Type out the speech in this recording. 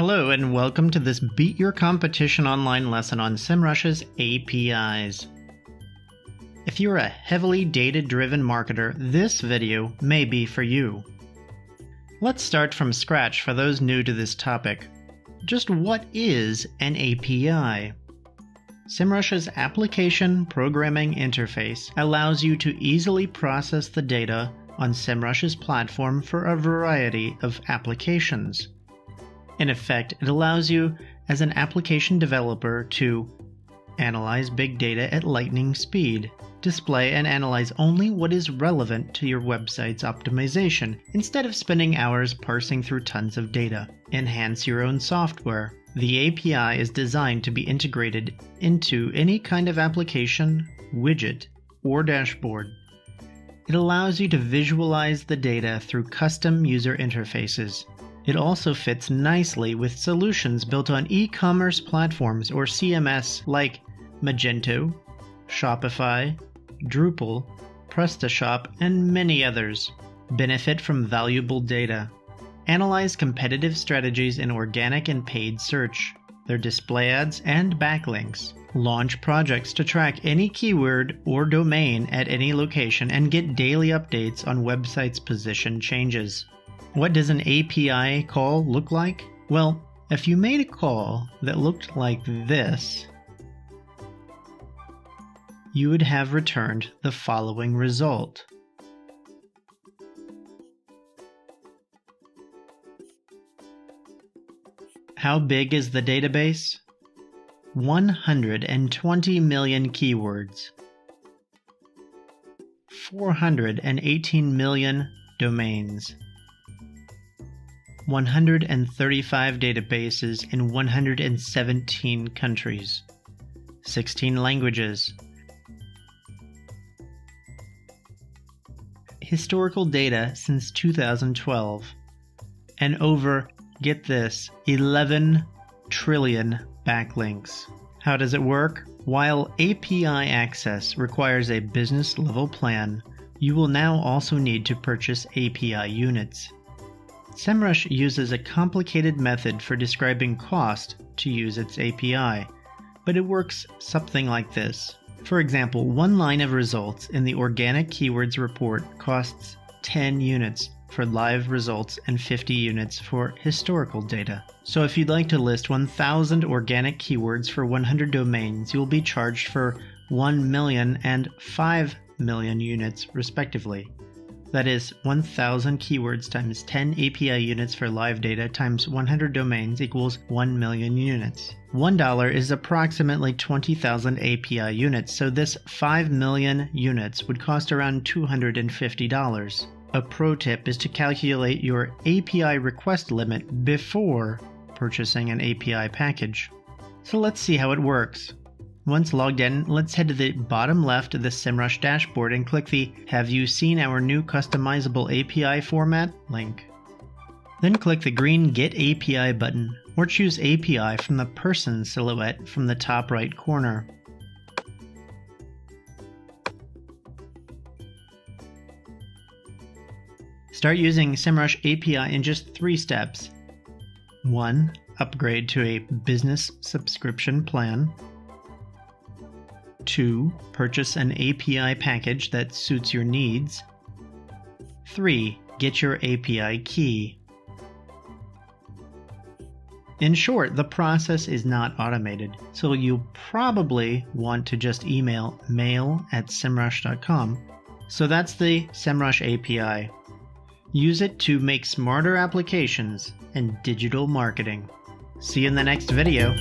Hello and welcome to this Beat Your Competition online lesson on SEMrush's APIs. If you're a heavily data-driven marketer, this video may be for you. Let's start from scratch for those new to this topic. Just what is an API? SEMrush's application programming interface allows you to easily process the data on SEMrush's platform for a variety of applications. In effect, it allows you as an application developer to analyze big data at lightning speed, display and analyze only what is relevant to your website's optimization, instead of spending hours parsing through tons of data. Enhance your own software. The API is designed to be integrated into any kind of application, widget, or dashboard. It allows you to visualize the data through custom user interfaces. It also fits nicely with solutions built on e-commerce platforms or CMS like Magento, Shopify, Drupal, PrestaShop, and many others. Benefit from valuable data. Analyze competitive strategies in organic and paid search, their display ads and backlinks. Launch projects to track any keyword or domain at any location and get daily updates on websites' position changes. What does an API call look like? Well, if you made a call that looked like this, you would have returned the following result. How big is the database? 120 million keywords. 418 million domains. 135 databases in 117 countries. 16 languages. Historical data since 2012. And over, get this, 11 trillion backlinks. How does it work? While API access requires a business-level plan, you will now also need to purchase API units. SEMrush uses a complicated method for describing cost to use its API, but it works something like this. For example, one line of results in the Organic Keywords report costs 10 units for live results and 50 units for historical data. So if you'd like to list 1,000 organic keywords for 100 domains, you'll be charged for 1 million and 5 million units respectively. That is 1,000 keywords times 10 API units for live data times 100 domains equals 1 million units. $1 is approximately 20,000 API units, so this 5 million units would cost around $250. A pro tip is to calculate your API request limit before purchasing an API package. So let's see how it works. Once logged in, let's head to the bottom left of the SEMrush dashboard and click the Have You Seen Our New Customizable API Format link. Then click the green Get API button, or choose API from the person silhouette from the top right corner. Start using SEMrush API in just 3 steps. 1. Upgrade to a business subscription plan. 2. Purchase an API package that suits your needs. 3. Get your API key. In short, the process is not automated, so you'll probably want to just email mail@semrush.com. So that's the SEMrush API. Use it to make smarter applications and digital marketing. See you in the next video.